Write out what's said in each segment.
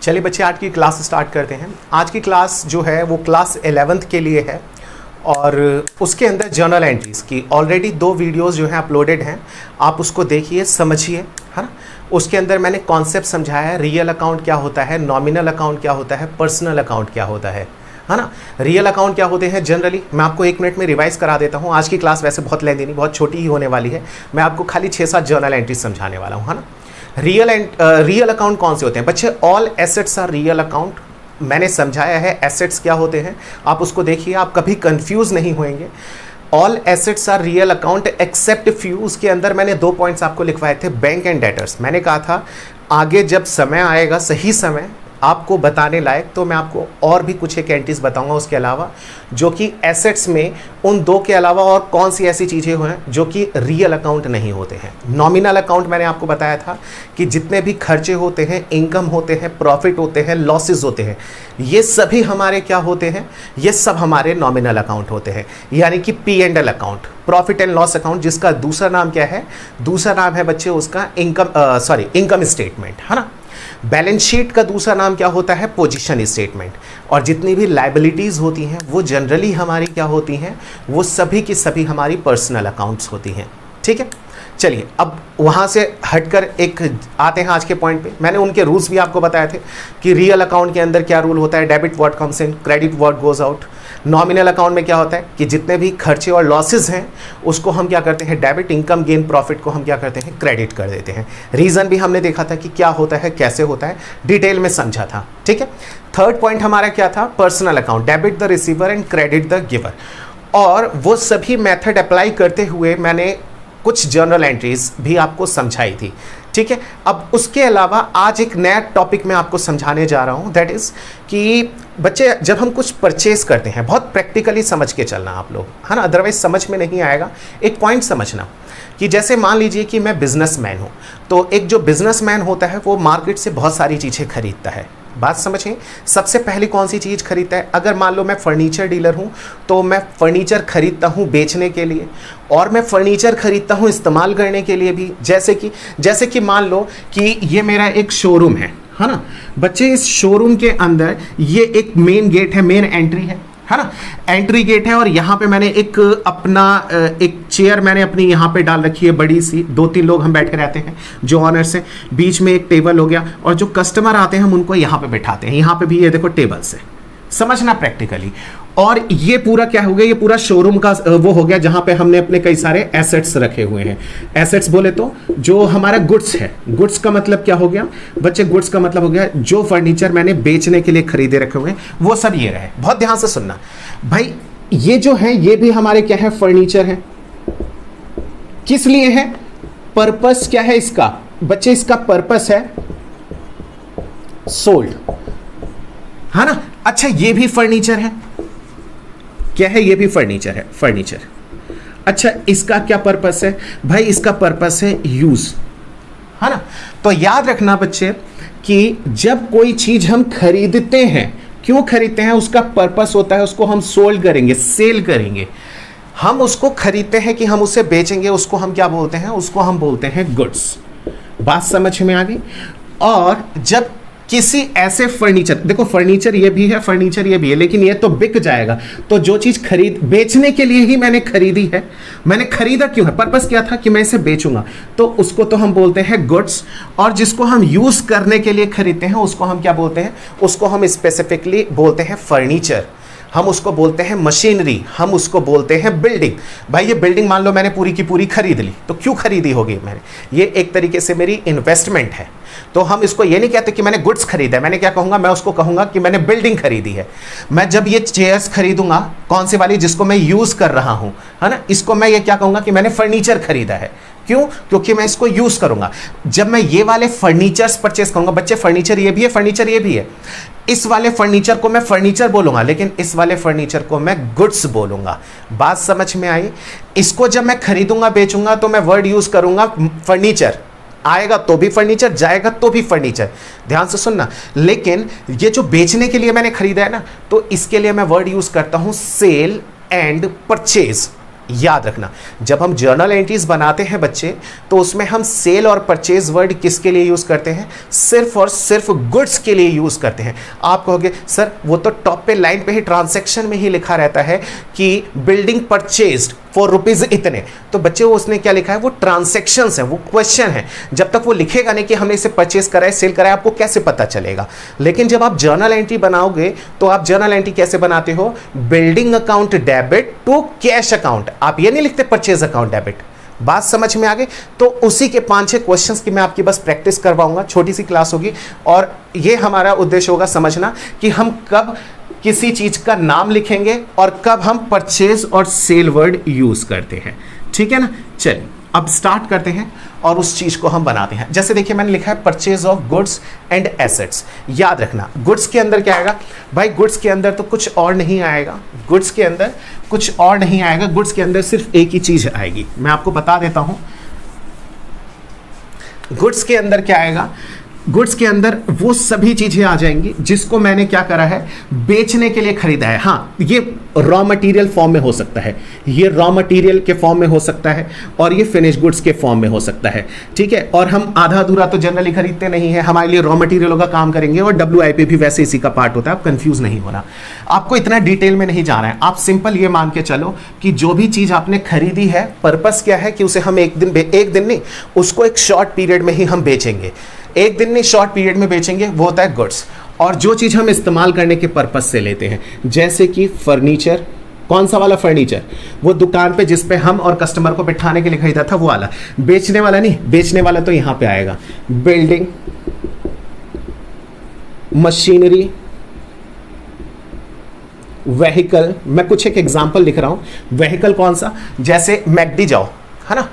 चलिए बच्चे, आज की क्लास स्टार्ट करते हैं। आज की क्लास जो है वो क्लास 11th के लिए है और उसके अंदर जर्नल एंट्रीज की ऑलरेडी 2 वीडियोस जो हैं अपलोडेड हैं। आप उसको देखिए, समझिए, है ना। उसके अंदर मैंने कॉन्सेप्ट समझाया है, रियल अकाउंट क्या होता है, नॉमिनल अकाउंट क्या होता है, पर्सनल अकाउंट क्या होता है ना। रियल अकाउंट क्या होते हैं जनरली, मैं आपको 1 मिनट में रिवाइज करा देता हूँ। आज की क्लास वैसे बहुत लेंदी नहीं, बहुत छोटी ही होने वाली है। मैं आपको खाली 6-7 जर्नल एंट्रीज समझाने वाला हूँ, है ना। रियल अकाउंट कौन से होते हैं बच्चे? All assets are real account. मैंने समझाया है एसेट्स क्या होते हैं, आप उसको देखिए, आप कभी कंफ्यूज नहीं होंगे। All assets are real account except few. उसके अंदर मैंने 2 पॉइंट्स आपको लिखवाए थे, बैंक एंड डेटर्स। मैंने कहा था आगे जब समय आएगा, सही समय आपको बताने लायक, तो मैं आपको और भी कुछ एक एंट्रीज बताऊंगा उसके अलावा, जो कि एसेट्स में उन 2 के अलावा और कौन सी ऐसी चीज़ें हैं जो कि रियल अकाउंट नहीं होते हैं। नॉमिनल अकाउंट मैंने आपको बताया था कि जितने भी खर्चे होते हैं, इनकम होते हैं, प्रॉफिट होते हैं, लॉसेज होते हैं, ये सभी हमारे क्या होते हैं? ये सब हमारे नॉमिनल अकाउंट होते हैं। यानी कि P&L account, profit and loss account, जिसका दूसरा नाम क्या है? दूसरा नाम है बच्चे उसका इनकम स्टेटमेंट, है ना। बैलेंस शीट का दूसरा नाम क्या होता है? Position statement. और जितनी भी लायबिलिटीज़ होती हैं वो जनरली हमारी क्या होती हैं? वो सभी की सभी हमारी पर्सनल अकाउंट्स होती हैं। ठीक है, चलिए अब वहाँ से हटकर एक आते हैं आज के पॉइंट पे। मैंने उनके रूल्स भी आपको बताए थे कि रियल अकाउंट के अंदर क्या रूल होता है, debit what comes in, credit what goes out. Nominal account में क्या होता है कि जितने भी खर्चे और लॉसेज हैं उसको हम क्या करते हैं? डेबिट। इनकम गेन प्रॉफिट को हम क्या करते हैं? क्रेडिट कर देते हैं। रीज़न भी हमने देखा था कि क्या होता है, कैसे होता है, डिटेल में समझा था। ठीक है, थर्ड पॉइंट हमारा क्या था? Personal account, debit the receiver and credit the giver. और वो सभी मेथड अप्लाई करते हुए मैंने कुछ जर्नल एंट्रीज भी आपको समझाई थी। ठीक है, अब उसके अलावा आज एक नया टॉपिक मैं आपको समझाने जा रहा हूं, दैट इज कि बच्चे जब हम कुछ परचेज करते हैं, बहुत प्रैक्टिकली समझ के चलना आप लोग, है ना, अदरवाइज समझ में नहीं आएगा। एक पॉइंट समझना कि जैसे मान लीजिए कि मैं बिजनेसमैन हूं, तो एक जो बिजनेसमैन होता है वो मार्केट से बहुत सारी चीज़ें खरीदता है। बात समझें, सबसे पहले कौन सी चीज़ खरीदता है? अगर मान लो मैं फर्नीचर डीलर हूं तो मैं फर्नीचर खरीदता हूं बेचने के लिए, और मैं फर्नीचर खरीदता हूं इस्तेमाल करने के लिए भी। जैसे कि मान लो कि ये मेरा एक शोरूम है ना बच्चे। इस शोरूम के अंदर ये एक मेन गेट है, मेन एंट्री है ना, एंट्री गेट है। और यहाँ पे मैंने एक अपना एक चेयर मैंने अपनी यहाँ पे डाल रखी है, बड़ी सी, 2-3 लोग हम बैठ के रहते हैं जो ऑनर्स हैं। बीच में एक टेबल हो गया, और जो कस्टमर आते हैं हम उनको यहाँ पे बैठाते हैं। यहाँ पे भी ये देखो टेबल्स है, समझना प्रैक्टिकली। और ये पूरा क्या हो गया? ये पूरा शोरूम का वो हो गया जहां पे हमने अपने कई सारे एसेट्स रखे हुए हैं। एसेट्स बोले तो जो हमारा गुड्स है। गुड्स का मतलब क्या हो गया बच्चे? गुड्स का मतलब हो गया जो फर्नीचर मैंने बेचने के लिए खरीदे रखे हुए हैं, वो सब ये रहे। बहुत ध्यान से सुनना भाई, ये जो है ये भी हमारे क्या है? फर्नीचर है। किस लिए है? पर्पस क्या है इसका बच्चे? इसका पर्पस है सोल्ड, है ना। अच्छा, ये भी फर्नीचर है। क्या है? ये भी फर्नीचर है, फर्नीचर। अच्छा, इसका क्या पर्पस है भाई? इसका पर्पस है यूज, है ना। तो याद रखना बच्चे कि जब कोई चीज हम खरीदते हैं, क्यों खरीदते हैं? उसका पर्पस होता है उसको हम सोल्ड करेंगे, सेल करेंगे। हम उसको खरीदते हैं कि हम उसे बेचेंगे, उसको हम क्या बोलते हैं? उसको हम बोलते हैं गुड्स। बात समझ में आ गई। और जब किसी ऐसे फर्नीचर, देखो फर्नीचर ये भी है, फर्नीचर ये भी है, लेकिन ये तो बिक जाएगा। तो जो चीज बेचने के लिए ही मैंने खरीदी है, मैंने खरीदा क्यों है? पर्पस क्या था कि मैं इसे बेचूंगा, तो उसको तो हम बोलते हैं गुड्स। और जिसको हम यूज करने के लिए खरीदते हैं उसको हम क्या बोलते हैं? उसको हम स्पेसिफिकली बोलते हैं फर्नीचर। हम उसको बोलते हैं मशीनरी, हम उसको बोलते हैं बिल्डिंग। भाई ये बिल्डिंग मान लो मैंने पूरी की पूरी खरीद ली, तो क्यों खरीदी होगी मैंने? ये एक तरीके से मेरी इन्वेस्टमेंट है। तो हम इसको ये नहीं कहते कि मैंने गुड्स खरीदा है, मैंने क्या कहूंगा? मैं उसको कहूंगा कि मैंने बिल्डिंग खरीदी है। मैं जब ये चेयर्स खरीदूंगा, कौन सी वाली? जिसको मैं यूज कर रहा हूं, है ना, इसको मैं ये क्या कहूंगा कि मैंने फर्नीचर खरीदा है। क्यों? क्योंकि मैं इसको यूज करूंगा। जब मैं ये वाले फर्नीचर्स परचेस करूंगा बच्चे, फर्नीचर ये भी है, फर्नीचर ये भी है, इस वाले फर्नीचर को मैं फर्नीचर बोलूंगा, लेकिन इस वाले फर्नीचर को मैं गुड्स बोलूंगा। बात समझ में आई? इसको जब मैं खरीदूंगा बेचूंगा तो मैं वर्ड यूज करूंगा फर्नीचर। आएगा तो भी फर्नीचर, जाएगा तो भी फर्नीचर। ध्यान से सुनना। लेकिन ये जो बेचने के लिए मैंने खरीदा है ना, तो इसके लिए मैं वर्ड यूज करता हूं सेल एंड परचेज। याद रखना, जब हम जर्नल एंट्रीज बनाते हैं बच्चे, तो उसमें हम सेल और परचेज वर्ड किसके लिए यूज करते हैं? सिर्फ और सिर्फ गुड्स के लिए यूज करते हैं। आप कहोगे सर वो तो टॉप पे लाइन पे ही ट्रांजैक्शन में ही लिखा रहता है कि बिल्डिंग परचेज्ड फॉर रुपीज इतने, तो बच्चे वो उसने क्या लिखा है? वो ट्रांजैक्शंस है, वो क्वेश्चन है। जब तक वो लिखेगा नहीं कि हमने इसे परचेज करा है, सेल करा है, आपको कैसे पता चलेगा? लेकिन जब आप जर्नल एंट्री बनाओगे तो आप जर्नल एंट्री कैसे बनाते हो? Building account debit to cash account. आप ये नहीं लिखते परचेज अकाउंट डेबिट। बात समझ में आ गई? तो उसी के 5-6 क्वेश्चंस की मैं आपकी बस प्रैक्टिस करवाऊंगा, छोटी सी क्लास होगी, और ये हमारा उद्देश्य होगा समझना कि हम कब किसी चीज का नाम लिखेंगे और कब हम परचेज और सेल वर्ड यूज करते हैं। ठीक है ना? चलिए अब स्टार्ट करते हैं और उस चीज को हम बनाते हैं। जैसे देखिए मैंने लिखा है purchase of goods and assets. याद रखना गुड्स के अंदर क्या आएगा भाई? गुड्स के अंदर तो कुछ और नहीं आएगा, गुड्स के अंदर कुछ और नहीं आएगा, गुड्स के अंदर सिर्फ एक ही चीज आएगी। मैं आपको बता देता हूं गुड्स के अंदर क्या आएगा। गुड्स के अंदर वो सभी चीजें आ जाएंगी जिसको मैंने क्या करा है? बेचने के लिए खरीदा है। हाँ, ये रॉ मटेरियल फॉर्म में हो सकता है, ये रॉ मटेरियल के फॉर्म में हो सकता है, और ये फिनिश गुड्स के फॉर्म में हो सकता है। ठीक है, और हम आधा अधूरा तो जनरली खरीदते नहीं है, हमारे लिए रॉ मटेरियलों का काम करेंगे, और WIP भी वैसे इसी का पार्ट होता है। आप कंफ्यूज नहीं होना, आपको इतना डिटेल में नहीं जाना है। आप सिंपल ये मान के चलो कि जो भी चीज आपने खरीदी है, पर्पस क्या है कि उसे हम एक दिन नहीं, उसको एक शॉर्ट पीरियड में ही हम बेचेंगे। एक दिन नहीं, शॉर्ट पीरियड में बेचेंगे, वो होता है गुड्स। और जो चीज हम इस्तेमाल करने के पर्पस से लेते हैं, जैसे कि फर्नीचर, कौन सा वाला फर्नीचर? वो दुकान पे जिस पे हम और कस्टमर को बिठाने के लिए खरीदा था वो वाला। बेचने वाला नहीं, बेचने वाला तो यहां पे आएगा। बिल्डिंग मशीनरी व्हीकल, मैं कुछ एक एग्जांपल लिख रहा हूं। व्हीकल कौन सा? जैसे मैकडी जाओ, है ना,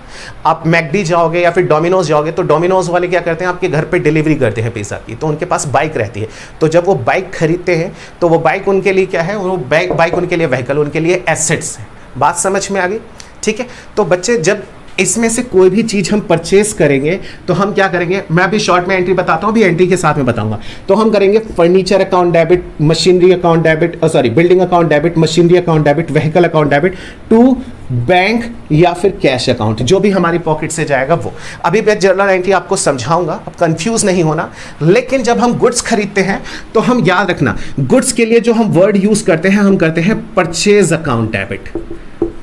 आप मैकडी जाओगे या फिर डोमिनोज जाओगे, तो डोमिनोज वाले क्या करते हैं? आपके घर पे डिलीवरी करते हैं पिज़्ज़ा की, तो उनके पास बाइक रहती है। तो जब वो बाइक खरीदते हैं तो वो बाइक उनके लिए क्या है? वो बाइक उनके लिए व्हीकल, उनके लिए एसेट्स है। बात समझ में आ गई? ठीक है, तो बच्चे जब इसमें से कोई भी चीज हम परचेस करेंगे तो हम क्या करेंगे? मैं अभी शॉर्ट में एंट्री बताता हूं, अभी एंट्री के साथ में बताऊंगा। तो हम करेंगे furniture account debit, machinery account debit, sorry building account debit, machinery account debit, vehicle account debit to bank या फिर कैश अकाउंट, जो भी हमारी पॉकेट से जाएगा वो। अभी मैं जर्नल एंट्री आपको समझाऊंगा, अब कंफ्यूज नहीं होना। लेकिन जब हम गुड्स खरीदते हैं तो हम याद रखना, गुड्स के लिए जो हम वर्ड यूज करते हैं, हम करते हैं परचेज अकाउंट डेबिट।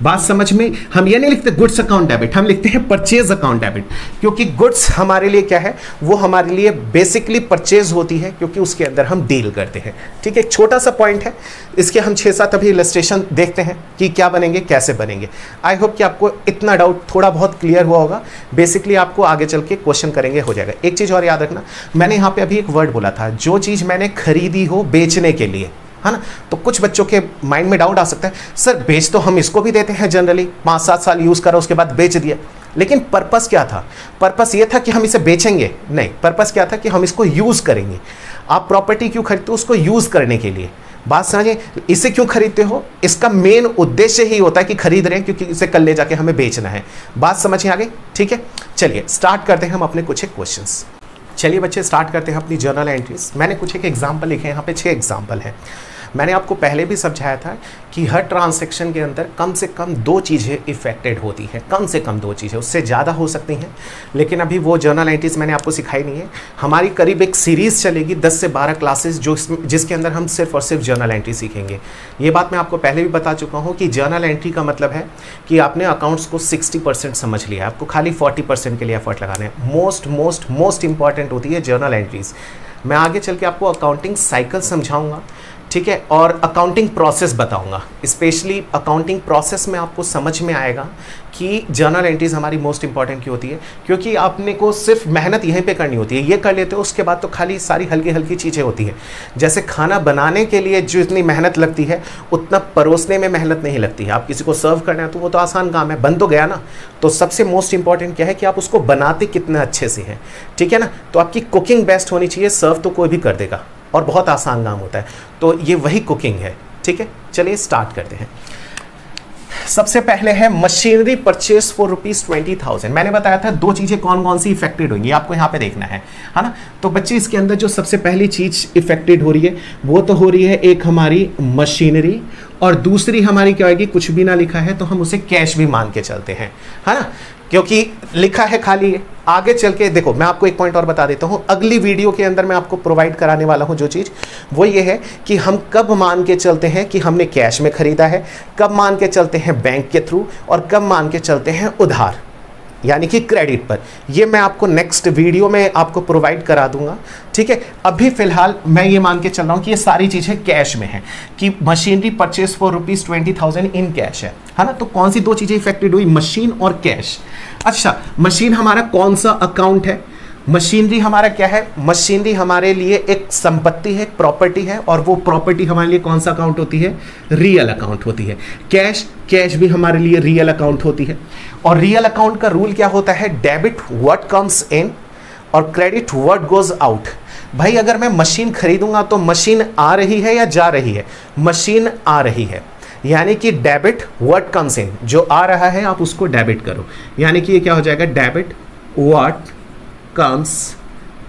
बात समझ में? हम ये नहीं लिखते गुड्स अकाउंट डेबिट, हम लिखते हैं परचेज अकाउंट डेबिट, क्योंकि गुड्स हमारे लिए क्या है? वो हमारे लिए बेसिकली परचेज होती है, क्योंकि उसके अंदर हम डील करते हैं। ठीक है, एक छोटा सा पॉइंट है, इसके हम 6-7 अभी इलस्ट्रेशन देखते हैं कि क्या बनेंगे, कैसे बनेंगे। आई होप कि आपको इतना डाउट थोड़ा बहुत क्लियर हुआ होगा। बेसिकली आपको आगे चल के क्वेश्चन करेंगे, हो जाएगा। एक चीज़ और याद रखना, मैंने यहाँ पे अभी एक वर्ड बोला था, जो चीज़ मैंने खरीदी हो बेचने के लिए, है ना। तो कुछ बच्चों के माइंड में डाउट आ सकता है, सर बेच तो हम इसको भी देते हैं जनरली, 5-7 साल यूज़ करा उसके बाद बेच दिया, लेकिन पर्पस क्या था? पर्पस ये था कि हम इसे बेचेंगे? नहीं, पर्पस क्या था कि हम इसको यूज़ करेंगे। आप प्रॉपर्टी क्यों खरीदते हो? उसको यूज़ करने के लिए। बात समझिए, इसे क्यों खरीदते हो? इसका मेन उद्देश्य ही होता है कि खरीद रहे हैं क्योंकि इसे कल ले जाके हमें बेचना है। बात समझिए आगे? ठीक है, चलिए स्टार्ट करते हैं हम अपने कुछ एक क्वेश्चंस। चलिए बच्चे स्टार्ट करते हैं अपनी जर्नल एंट्रीज। मैंने कुछ एक एग्जाम्पल लिखे हैं, यहाँ पे 6 एग्जाम्पल हैं। मैंने आपको पहले भी समझाया था कि हर ट्रांजैक्शन के अंदर कम से कम 2 चीज़ें इफेक्टेड होती हैं, कम से कम 2 चीज़ें, उससे ज़्यादा हो सकती हैं, लेकिन अभी वो जर्नल एंट्रीज मैंने आपको सिखाई नहीं है। हमारी करीब एक सीरीज़ चलेगी 10 से 12 क्लासेस, जिसके अंदर हम सिर्फ और सिर्फ जर्नल एंट्री सीखेंगे। ये बात मैं आपको पहले भी बता चुका हूँ कि जर्नल एंट्री का मतलब है कि आपने अकाउंट्स को 60% समझ लिया, आपको खाली 40% के लिए एफर्ट लगाना है। मोस्ट इंपॉर्टेंट होती है जर्नल एंट्रीज। मैं आगे चल के आपको अकाउंटिंग साइकिल समझाऊंगा, ठीक है, और अकाउंटिंग प्रोसेस बताऊंगा। स्पेशली अकाउंटिंग प्रोसेस में आपको समझ में आएगा कि जर्नल एंट्रीज हमारी मोस्ट इंपॉर्टेंट क्यों होती है, क्योंकि आपने को सिर्फ मेहनत यहीं पे करनी होती है, ये कर लेते हो, उसके बाद तो खाली सारी हल्की हल्की चीज़ें होती हैं। जैसे खाना बनाने के लिए जो इतनी मेहनत लगती है, उतना परोसने में मेहनत नहीं लगती है। आप किसी को सर्व करना है तो वो तो आसान काम है, बन तो गया ना। तो सबसे मोस्ट इंपॉर्टेंट क्या है कि आप उसको बनाते कितने अच्छे से हैं, ठीक है ना। तो आपकी कुकिंग बेस्ट होनी चाहिए, सर्व तो कोई भी कर देगा और बहुत आसान काम होता है। तो ये वही कुकिंग है, ठीक है। चलिए स्टार्ट करते हैं। सबसे पहले है मशीनरी परचेस फॉर ₹20,000। मैंने बताया था दो चीजें कौन कौन सी इफेक्टेड होंगी, आपको यहाँ पे देखना है ना। तो बच्चे इसके अंदर जो सबसे पहली चीज इफेक्टेड हो रही है वो तो हो रही है एक हमारी मशीनरी, और दूसरी हमारी क्या होगी, कुछ भी ना लिखा है तो हम उसे कैश भी मान के चलते हैं, है ना, क्योंकि लिखा है खाली है। आगे चल के देखो, मैं आपको एक पॉइंट और बता देता हूं, अगली वीडियो के अंदर मैं आपको प्रोवाइड कराने वाला हूं जो चीज़, वो ये है कि हम कब मान के चलते हैं कि हमने कैश में खरीदा है, कब मान के चलते हैं बैंक के थ्रू, और कब मान के चलते हैं उधार यानी कि क्रेडिट पर। ये मैं आपको नेक्स्ट वीडियो में आपको प्रोवाइड करा दूंगा, ठीक है। अभी फिलहाल मैं ये मान के चल रहा हूँ कि ये सारी चीज़ें कैश में है, कि machinery purchase for ₹20,000 in cash है ना। तो कौन सी दो चीज़ें इफेक्टेड हुई, मशीन और कैश। अच्छा, मशीन हमारा कौन सा अकाउंट है, मशीनरी हमारा क्या है, मशीनरी हमारे लिए एक संपत्ति है, प्रॉपर्टी है, और वो प्रॉपर्टी हमारे लिए कौन सा अकाउंट होती है, रियल अकाउंट होती है। कैश, कैश भी हमारे लिए रियल अकाउंट होती है। और रियल अकाउंट का रूल क्या होता है, डेबिट व्हाट कम्स इन और क्रेडिट व्हाट गोज आउट। भाई अगर मैं मशीन खरीदूंगा तो मशीन आ रही है या जा रही है, मशीन आ रही है, यानी कि डेबिट व्हाट कम्स इन, जो आ रहा है आप उसको डेबिट करो, यानी कि ये क्या हो जाएगा, डेबिट व्हाट कम्स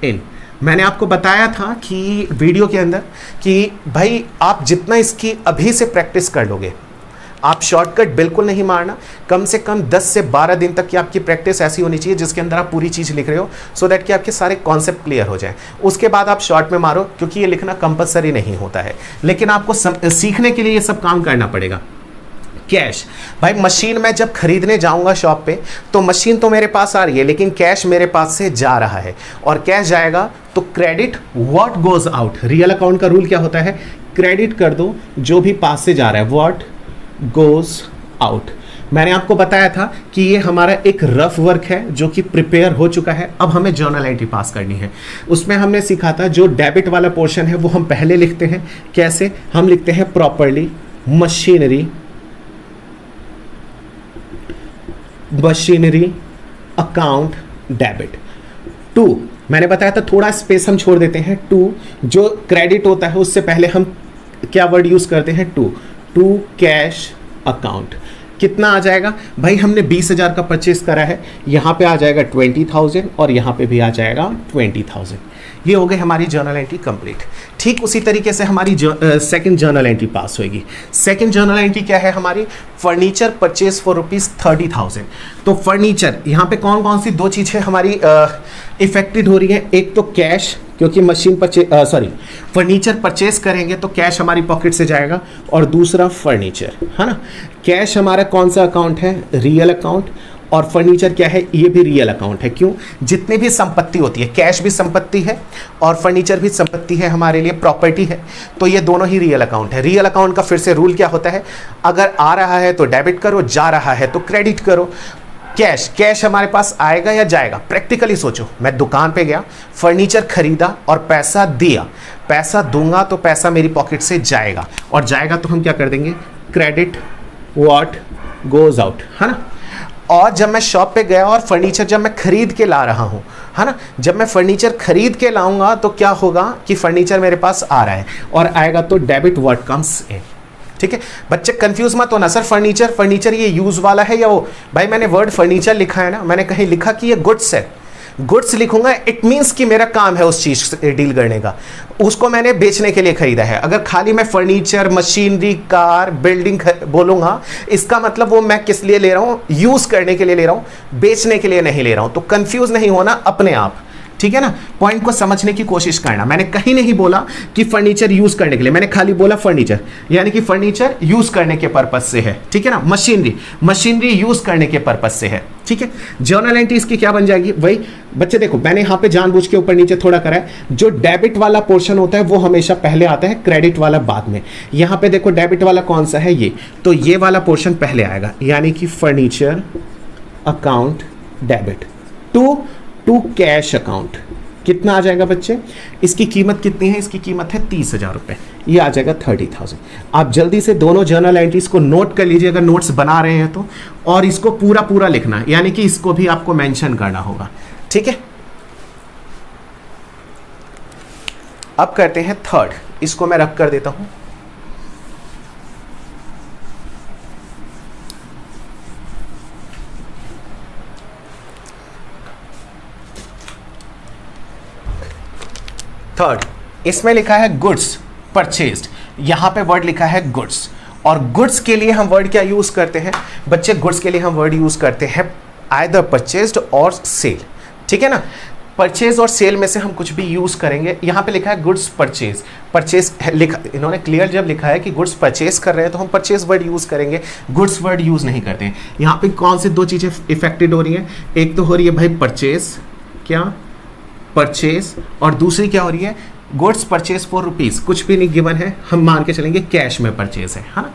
इन। मैंने आपको बताया था कि वीडियो के अंदर कि भाई आप जितना इसकी अभी से प्रैक्टिस कर लोगे, आप शॉर्टकट बिल्कुल नहीं मारना, कम से कम 10 से 12 दिन तक की आपकी प्रैक्टिस ऐसी होनी चाहिए जिसके अंदर आप पूरी चीज़ लिख रहे हो, सो दैट कि आपके सारे कॉन्सेप्ट क्लियर हो जाए। उसके बाद आप शॉर्ट में मारो, क्योंकि ये लिखना कंपलसरी नहीं होता है, लेकिन आपको सीखने के लिए ये सब काम करना पड़ेगा। कैश, भाई मशीन में जब खरीदने जाऊंगा शॉप पे तो मशीन तो मेरे पास आ रही है, लेकिन कैश मेरे पास से जा रहा है, और कैश जाएगा तो credit what goes out. Real account का रूल क्या होता है, क्रेडिट कर दो जो भी पास से जा रहा है, व्हाट गोज आउट। मैंने आपको बताया था कि ये हमारा एक रफ वर्क है जो कि प्रिपेयर हो चुका है, अब हमें जर्नल एंट्री पास करनी है। उसमें हमने सीखा था जो डेबिट वाला पोर्शन है वो हम पहले लिखते हैं, कैसे, हम लिखते हैं properly machinery account debit. To, मैंने बताया था थोड़ा स्पेस हम छोड़ देते हैं, टू जो क्रेडिट होता है उससे पहले हम क्या वर्ड यूज करते हैं, टू कैश अकाउंट। कितना आ जाएगा भाई, हमने 20,000 का परचेस करा है, यहाँ पे आ जाएगा 20,000 और यहाँ पे भी आ जाएगा 20,000। ये हो गई हमारी जर्नल एंट्री कंप्लीट। ठीक उसी तरीके से हमारी सेकंड जर्नल एंट्री पास होगी। सेकंड जर्नल एंट्री क्या है हमारी, फर्नीचर परचेस फॉर ₹30,000। तो फर्नीचर, यहाँ पे कौन कौन सी दो चीज़ें हमारी इफेक्टेड हो रही है, एक तो कैश, क्योंकि मशीन फर्नीचर परचेस करेंगे तो कैश हमारी पॉकेट से जाएगा, और दूसरा फर्नीचर, है ना। कैश हमारा कौन सा अकाउंट है, रियल अकाउंट, और फर्नीचर क्या है, ये भी रियल अकाउंट है। क्यों, जितनी भी संपत्ति होती है, कैश भी संपत्ति है और फर्नीचर भी संपत्ति है, हमारे लिए प्रॉपर्टी है, तो ये दोनों ही रियल अकाउंट है। रियल अकाउंट का फिर से रूल क्या होता है, अगर आ रहा है तो डेबिट करो, जा रहा है तो क्रेडिट करो। कैश, कैश हमारे पास आएगा या जाएगा, प्रैक्टिकली सोचो, मैं दुकान पे गया, फर्नीचर खरीदा और पैसा दिया, पैसा दूंगा तो पैसा मेरी पॉकेट से जाएगा, और जाएगा तो हम क्या कर देंगे, क्रेडिट व्हाट गोज आउट, है ना। और जब मैं शॉप पे गया और फर्नीचर जब मैं खरीद के ला रहा हूँ, है ना, जब मैं फर्नीचर खरीद के लाऊंगा तो क्या होगा कि फर्नीचर मेरे पास आ रहा है और आएगा तो डेबिट व्हाट कम्स इन। ठीक है बच्चे, कंफ्यूज मत होना, सर फर्नीचर ये यूज वाला है या वो, भाई मैंने वर्ड फर्नीचर लिखा है ना, मैंने कहीं लिखा कि ये गुड्स है, गुड्स लिखूंगा इट मीन्स कि मेरा काम है उस चीज से डील करने का, उसको मैंने बेचने के लिए खरीदा है। अगर खाली मैं फर्नीचर, मशीनरी, कार, बिल्डिंग बोलूंगा, इसका मतलब वो मैं किस लिए ले रहा हूं, यूज करने के लिए ले रहा हूं, बेचने के लिए नहीं ले रहा हूं। तो कंफ्यूज नहीं होना अपने आप, ठीक है ना, पॉइंट को समझने की कोशिश करना। मैंने कहीं नहीं बोला कि फर्नीचर यूज करने के लिए, मैंने खाली बोला फर्नीचर, यानी कि फर्नीचर यूज करने के पर्पज से है, ठीक है ना। मशीनरी यूज करने के पर्पज से है, ठीक है। जर्नल एंट्री इसकी क्या बन जाएगी, वही बच्चे देखो, मैंने यहां पे जानबूझ के ऊपर नीचे थोड़ा करा है, जो डेबिट वाला पोर्शन होता है वो हमेशा पहले आता है, क्रेडिट वाला बाद में। यहां पे देखो डेबिट वाला कौन सा है, ये, तो ये वाला पोर्शन पहले आएगा, यानी कि furniture account debit to cash account. कितना आ जाएगा बच्चे, इसकी कीमत कितनी है, इसकी कीमत है 30,000 रुपए, ये आ जाएगा 30,000। आप जल्दी से दोनों जर्नल एंट्रीज को नोट कर लीजिए अगर नोट्स बना रहे हैं तो, और इसको पूरा लिखना, यानी कि इसको भी आपको मेंशन करना होगा, ठीक है। अब करते हैं थर्ड, इसको मैं रख कर देता हूं। थर्ड, इसमें लिखा है गुड्स परचेज्ड, यहाँ पे वर्ड लिखा है गुड्स, और गुड्स के लिए हम वर्ड क्या यूज करते हैं बच्चे? गुड्स के लिए हम वर्ड यूज करते हैं आइदर परचेज्ड और सेल, ठीक है ना। परचेज और सेल में से हम कुछ भी यूज करेंगे। यहाँ पे लिखा है गुड्स परचेज, परचेज लिखा, इन्होंने क्लियर जब लिखा है कि गुड्स परचेज कर रहे हैं तो हम परचेज वर्ड यूज करेंगे, गुड्स वर्ड यूज नहीं करते हैं। यहाँ पे कौन सी दो चीजें इफेक्टेड हो रही हैं? एक तो हो रही है भाई परचेज, क्या परचेज, और दूसरी क्या हो रही है? गुड्स परचेज फॉर रुपीज, कुछ भी नहीं गिवन है, हम मान के चलेंगे कैश में परचेज है ना।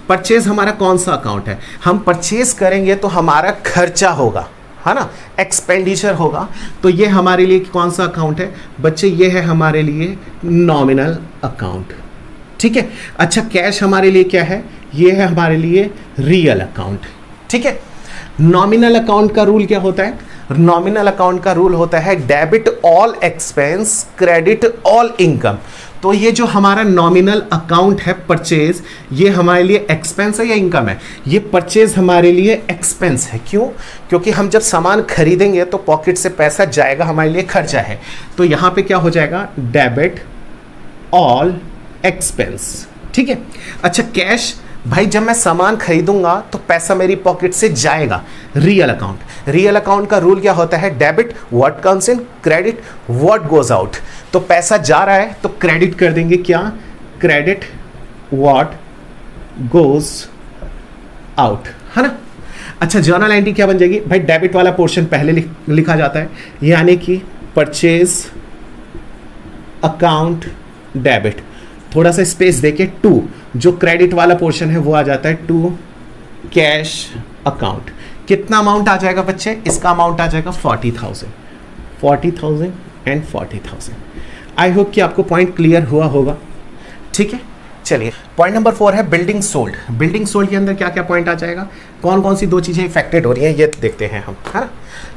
परचेज हमारा कौन सा अकाउंट है? हम परचेज करेंगे तो हमारा खर्चा होगा, है ना, एक्सपेंडिचर होगा, तो ये हमारे लिए कौन सा अकाउंट है बच्चे? ये है हमारे लिए नॉमिनल अकाउंट, ठीक है। अच्छा, कैश हमारे लिए क्या है? ये है हमारे लिए रियल अकाउंट, ठीक है। नॉमिनल अकाउंट का रूल क्या होता है? नॉमिनल अकाउंट का रूल होता है debit all expense, credit all income. तो ये जो हमारा नॉमिनल अकाउंट है परचेज, ये हमारे लिए एक्सपेंस है या इनकम है? ये परचेज हमारे लिए एक्सपेंस है। क्यों? क्योंकि हम जब सामान खरीदेंगे तो पॉकेट से पैसा जाएगा, हमारे लिए खर्चा है। तो यहाँ पे क्या हो जाएगा? डेबिट ऑल एक्सपेंस, ठीक है। अच्छा, कैश भाई जब मैं सामान खरीदूंगा तो पैसा मेरी पॉकेट से जाएगा, रियल अकाउंट। रियल अकाउंट का रूल क्या होता है? Debit what comes in, credit what goes out. तो पैसा जा रहा है तो क्रेडिट कर देंगे, क्या? क्रेडिट व्हाट गोज आउट, है ना। अच्छा, जर्नल एंट्री क्या बन जाएगी भाई? डेबिट वाला पोर्शन पहले लिखा जाता है, यानी कि परचेज अकाउंट डेबिट, थोड़ा सा स्पेस देके टू, जो क्रेडिट वाला पोर्शन है वो आ जाता है टू कैश अकाउंट। कितना अमाउंट आ जाएगा बच्चे? इसका अमाउंट आ जाएगा 40,000 एंड 40,000। आई होप कि आपको पॉइंट क्लियर हुआ होगा, ठीक है। चलिए, पॉइंट नंबर 4 है बिल्डिंग सोल्ड। बिल्डिंग सोल्ड के अंदर क्या क्या पॉइंट आ जाएगा? कौन कौन सी दो चीज़ें इफेक्टेड हो रही हैं ये देखते हैं हम, है ना।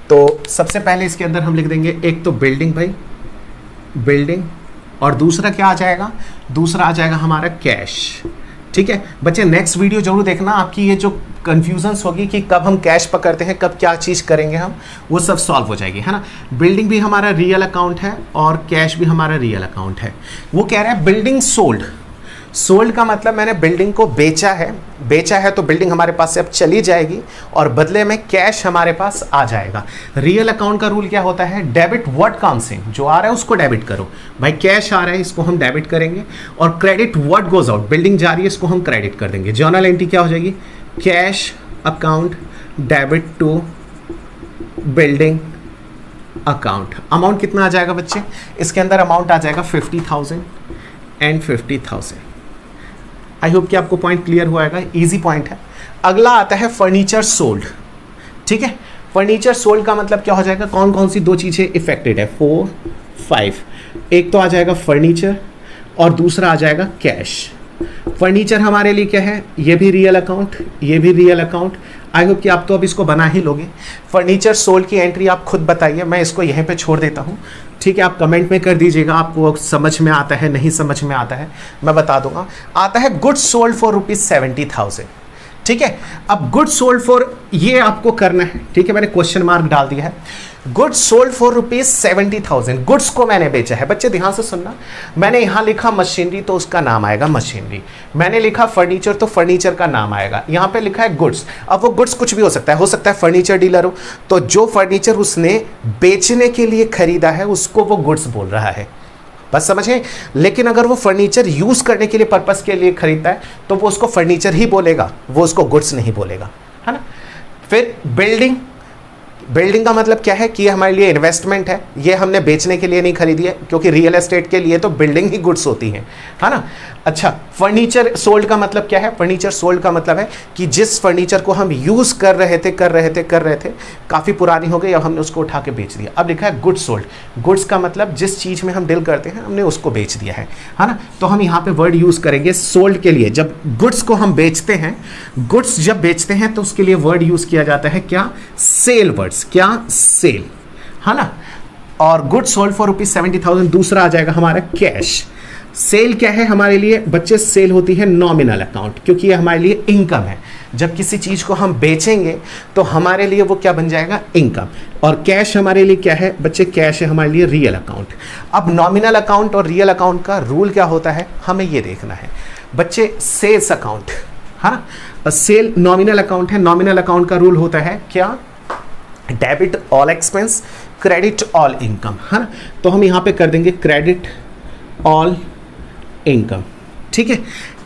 तो सबसे पहले इसके अंदर हम लिख देंगे एक तो बिल्डिंग भाई, बिल्डिंग, और दूसरा क्या आ जाएगा? दूसरा आ जाएगा हमारा कैश, ठीक है। बच्चे नेक्स्ट वीडियो जरूर देखना, आपकी ये जो कन्फ्यूजन्स होगी कि कब हम कैश पकड़ते हैं, कब क्या चीज़ करेंगे हम, वो सब सॉल्व हो जाएगी, है ना। बिल्डिंग भी हमारा रियल अकाउंट है और कैश भी हमारा रियल अकाउंट है। वो कह रहा है बिल्डिंग सोल्ड। सोल्ड का मतलब मैंने बिल्डिंग को बेचा है, बेचा है तो बिल्डिंग हमारे पास से अब चली जाएगी और बदले में कैश हमारे पास आ जाएगा। रियल अकाउंट का रूल क्या होता है? डेबिट व्हाट कम्स इन, जो आ रहा है उसको डेबिट करो। भाई कैश आ रहा है, इसको हम डेबिट करेंगे, और credit what goes out, building जा रही है, इसको हम क्रेडिट कर देंगे। जर्नल एंट्री क्या हो जाएगी? Cash account debit to building account. Amount कितना आ जाएगा बच्चे? इसके अंदर अमाउंट आ जाएगा 50,000 एंड 50,000। आई होप कि आपको पॉइंट क्लियर हुआ है, इजी पॉइंट है। अगला आता है फर्नीचर सोल्ड, ठीक है। फर्नीचर सोल्ड का मतलब क्या हो जाएगा? कौन कौन सी दो चीज़ें इफेक्टेड है? 4, 5। एक तो आ जाएगा फर्नीचर और दूसरा आ जाएगा कैश। फर्नीचर हमारे लिए क्या है? ये भी रियल अकाउंट, ये भी रियल अकाउंट। आई होप कि आप तो अब इसको बना ही लोगे। फर्नीचर सोल्ड की एंट्री आप खुद बताइए, मैं इसको यहीं पे छोड़ देता हूँ, ठीक है। आप कमेंट में कर दीजिएगा आपको समझ में आता है, नहीं समझ में आता है, मैं बता दूंगा। आता है गुड्स सोल्ड फॉर ₹70,000, ठीक है। अब गुड्स सोल्ड फॉर, ये आपको करना है, ठीक है। मैंने क्वेश्चन मार्क डाल दिया है। गुड्स सोल्ड फॉर ₹70,000, गुड्स को मैंने बेचा है। बच्चे ध्यान से सुनना, मैंने यहां लिखा मशीनरी तो उसका नाम आएगा मशीनरी, मैंने लिखा फर्नीचर तो फर्नीचर का नाम आएगा। यहां पे लिखा है गुड्स, अब वो गुड्स कुछ भी हो सकता है फर्नीचर डीलर हो, तो जो फर्नीचर उसने बेचने के लिए खरीदा है उसको वो गुड्स बोल रहा है, बस समझे। लेकिन अगर वो फर्नीचर यूज करने के लिए, पर्पस के लिए खरीदता है तो वो उसको फर्नीचर ही बोलेगा, वो उसको गुड्स नहीं बोलेगा, है ना। फिर बिल्डिंग, बिल्डिंग का मतलब क्या है कि ये हमारे लिए इन्वेस्टमेंट है, ये हमने बेचने के लिए नहीं खरीदी है, क्योंकि रियल एस्टेट के लिए तो बिल्डिंग ही गुड्स होती है ना। अच्छा, फर्नीचर सोल्ड का मतलब क्या है? फर्नीचर सोल्ड का मतलब है कि जिस फर्नीचर को हम यूज़ कर रहे थे, काफ़ी पुरानी हो गई, अब हमने उसको उठा के बेच दिया। अब लिखा है गुड्स सोल्ड। गुड्स का मतलब जिस चीज़ में हम डील करते हैं हमने उसको बेच दिया है ना। तो हम यहाँ पे वर्ड यूज़ करेंगे सोल्ड के लिए। जब गुड्स को हम बेचते हैं, गुड्स जब बेचते हैं तो उसके लिए वर्ड यूज़ किया जाता है क्या? सेल वर्ड्स, क्या? सेल, है ना। और गुड्स सोल्ड फॉर ₹70,000। दूसरा आ जाएगा हमारा कैश। सेल क्या है हमारे लिए बच्चे? सेल होती है नॉमिनल अकाउंट, क्योंकि ये हमारे लिए इनकम है। जब किसी चीज़ को हम बेचेंगे तो हमारे लिए वो क्या बन जाएगा, इनकम। और कैश हमारे लिए क्या है बच्चे, कैश है हमारे लिए रियल अकाउंट। अब नॉमिनल अकाउंट और रियल अकाउंट का रूल क्या होता है हमें ये देखना है बच्चे। सेल्स अकाउंट है ना, सेल नॉमिनल अकाउंट है, नॉमिनल अकाउंट का रूल होता है क्या, debit all expense, credit all income, है ना। तो हम यहाँ पे कर देंगे क्रेडिट ऑल इनकम, ठीक है।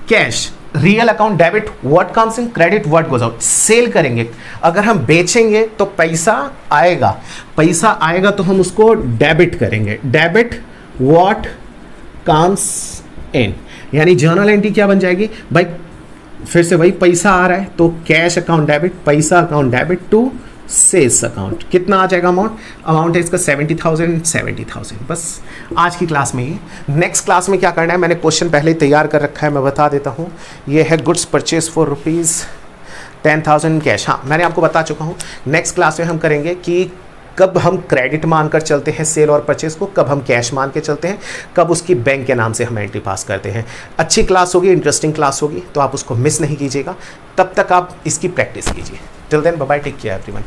Cash real account, debit what comes in, credit what goes out. Sale करेंगे, अगर हम बेचेंगे तो पैसा आएगा, पैसा आएगा तो हम उसको डेबिट करेंगे, डेबिट व्हाट कम्स इन, यानी जर्नल एंट्री क्या बन जाएगी भाई, फिर से वही पैसा आ रहा है तो कैश अकाउंट डेबिट, पैसा account debit to sales account. कितना आ जाएगा अमाउंट, अमाउंट है इसका 70,000। बस आज की क्लास में ही। नेक्स्ट क्लास में क्या करना है, मैंने क्वेश्चन पहले ही तैयार कर रखा है, मैं बता देता हूँ। ये है गुड्स परचेज फॉर ₹10,000 कैश। हाँ मैंने आपको बता चुका हूँ। नेक्स्ट क्लास में हम करेंगे कि कब हम क्रेडिट मानकर चलते हैं सेल और परचेज को, कब हम कैश मान के चलते हैं, कब उसकी बैंक के नाम से हम एंट्री पास करते हैं। अच्छी क्लास होगी, इंटरेस्टिंग क्लास होगी, तो आप उसको मिस नहीं कीजिएगा। तब तक आप इसकी प्रैक्टिस कीजिए। Till then bye bye, take care everyone.